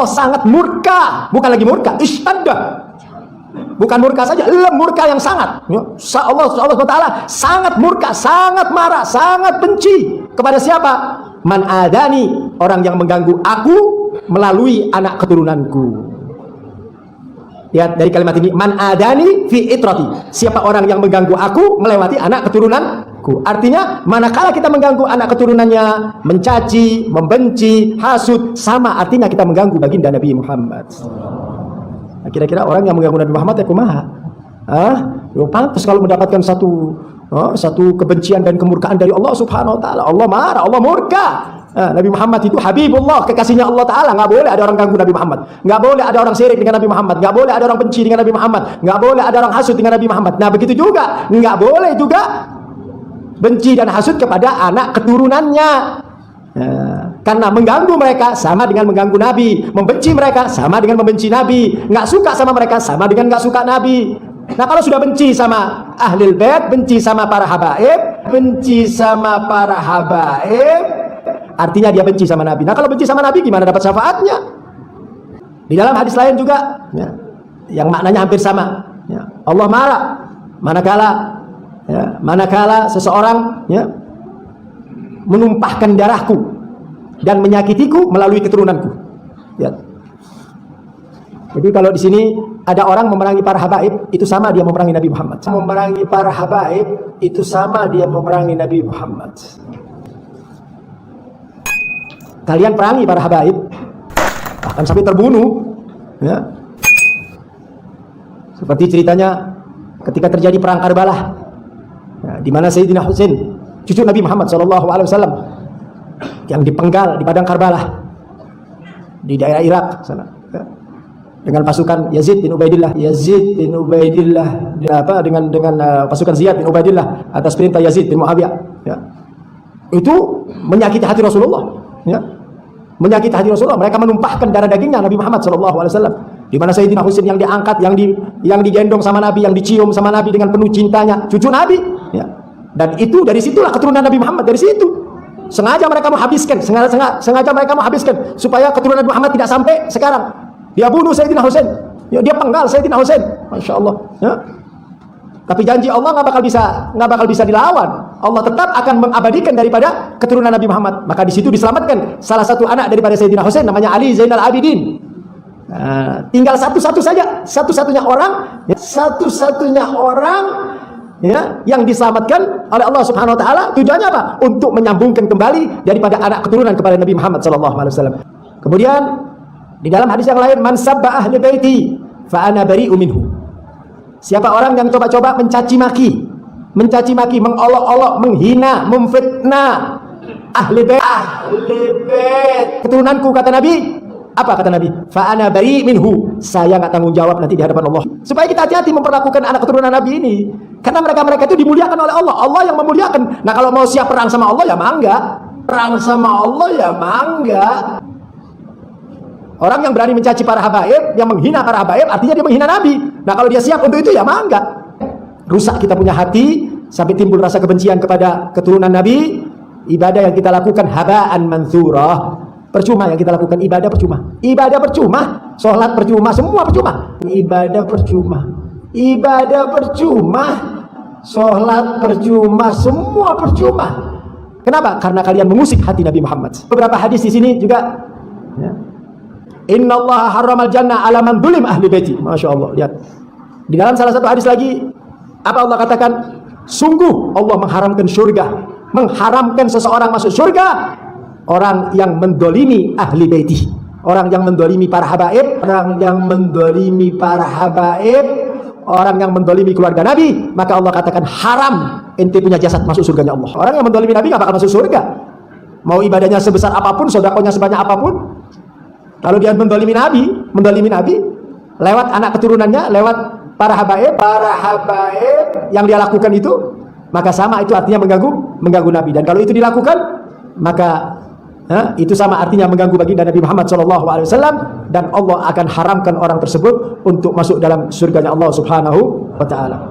Allah sangat murka, bukan lagi murka, istadda. Bukan murka saja, murka yang sangat. Allah SWT sangat murka, sangat marah, sangat benci kepada siapa? Man adani, orang yang mengganggu aku melalui anak keturunanku. Lihat dari kalimat ini, man adani fi itrati, siapa orang yang mengganggu aku melewati anak keturunanku. Artinya manakala kita mengganggu anak keturunannya, mencaci, membenci, hasud, sama artinya kita mengganggu baginda Nabi Muhammad. Nah, kira-kira orang yang mengganggu Nabi Muhammad ya kumaha? Pantas kalau mendapatkan satu kebencian dan kemurkaan dari Allah Subhanahu wa taala. Allah marah, Allah murka. Nabi Muhammad itu Habibullah, kekasihnya Allah Ta'ala. Nggak boleh ada orang ganggu Nabi Muhammad, nggak boleh ada orang syirik dengan Nabi Muhammad, nggak boleh ada orang benci dengan Nabi Muhammad, nggak boleh ada orang hasud dengan Nabi Muhammad. Nah begitu juga nggak boleh juga benci dan hasud kepada anak keturunannya. Karena mengganggu mereka sama dengan mengganggu Nabi, membenci mereka sama dengan membenci Nabi, nggak suka sama mereka sama dengan nggak suka Nabi. Nah kalau sudah benci sama ahlul bait, benci sama para habaib, artinya dia benci sama Nabi. Nah kalau benci sama Nabi gimana dapat syafaatnya? Di dalam hadis lain juga yang maknanya hampir sama, Allah marah manakala seseorang menumpahkan darahku dan menyakitiku melalui keturunanku. Jadi kalau di sini ada orang memerangi para habaib, itu sama dia memerangi Nabi Muhammad. Memerangi para habaib itu sama dia memerangi Nabi Muhammad. Kalian perangi para habaib, bahkan sampai terbunuh. Seperti ceritanya ketika terjadi perang Karbala, di mana Sayyidina Husain, cucu Nabi Muhammad SAW, yang dipenggal di padang Karbala di daerah Irak sana, dengan pasukan Yazid bin Ubaidillah dengan pasukan Ziyad bin Ubaidillah atas perintah Yazid bin Muawiyah. Itu menyakiti hati Rasulullah. Menyakiti hati Rasulullah. Mereka menumpahkan darah dagingnya Nabi Muhammad SAW, di mana Sayyidina Husain yang diangkat, yang digendong sama Nabi, yang dicium sama Nabi dengan penuh cintanya, cucu Nabi. Dan itu dari situlah keturunan Nabi Muhammad, dari situ. Sengaja mereka mau habiskan, supaya keturunan Nabi Muhammad tidak sampai sekarang. Dia bunuh Sayyidina Husain, dia penggal Sayyidina Husain, Masya Allah. Tapi janji Allah nggak bakal bisa dilawan. Allah tetap akan mengabadikan daripada keturunan Nabi Muhammad. Maka di situ diselamatkan salah satu anak daripada Sayyidina Husain, namanya Ali Zainal Abidin. Tinggal satu-satunya orang yang diselamatkan oleh Allah Subhanahu wa taala. Tujuannya apa? Untuk menyambungkan kembali daripada anak keturunan kepada Nabi Muhammad SAW. Kemudian di dalam hadis yang lain, man sabba ahli baiti fa ana bari'u minhu. Siapa orang yang coba-coba mencaci maki, mengolok-olok, menghina, memfitnah ahli bait, keturunanku, kata Nabi. Apa kata Nabi? Fa ana bari minhu. Saya enggak tanggung jawab nanti di hadapan Allah. Supaya kita hati-hati memperlakukan anak keturunan Nabi ini. Karena mereka itu dimuliakan oleh Allah. Allah yang memuliakan. Nah, kalau mau siap perang sama Allah ya mangga. Orang yang berani mencaci para habaib, yang menghina para habaib, artinya dia menghina Nabi. Nah, kalau dia siap untuk itu ya mangga. Rusak kita punya hati sampai timbul rasa kebencian kepada keturunan Nabi. Ibadah yang kita lakukan habaan manthurah. Percuma yang kita lakukan, ibadah percuma, sholat percuma, semua percuma. Ibadah percuma, sholat percuma, semua percuma. Kenapa? Karena kalian mengusik hati Nabi Muhammad. Beberapa hadis di sini juga. Inna Allah harramal jannah ala man zulim ahli baiti. Masya Allah. Lihat. Di dalam salah satu hadis lagi, apa Allah katakan? Sungguh Allah mengharamkan surga, mengharamkan seseorang masuk surga. Orang yang mendolimi ahli baiti, orang yang mendolimi para habaib, orang yang mendolimi keluarga Nabi, maka Allah katakan haram ente punya jasad masuk surganya Allah. Orang yang mendolimi Nabi gak bakal masuk surga. Mau ibadahnya sebesar apapun, sedekahnya sebanyak apapun, kalau dia mendolimi Nabi lewat anak keturunannya, lewat para habaib yang dia lakukan itu, maka sama itu artinya mengganggu Nabi. Dan kalau itu dilakukan, maka itu sama artinya mengganggu baginda Nabi Muhammad SAW, dan Allah akan haramkan orang tersebut untuk masuk dalam surganya Allah Subhanahu wa ta'ala.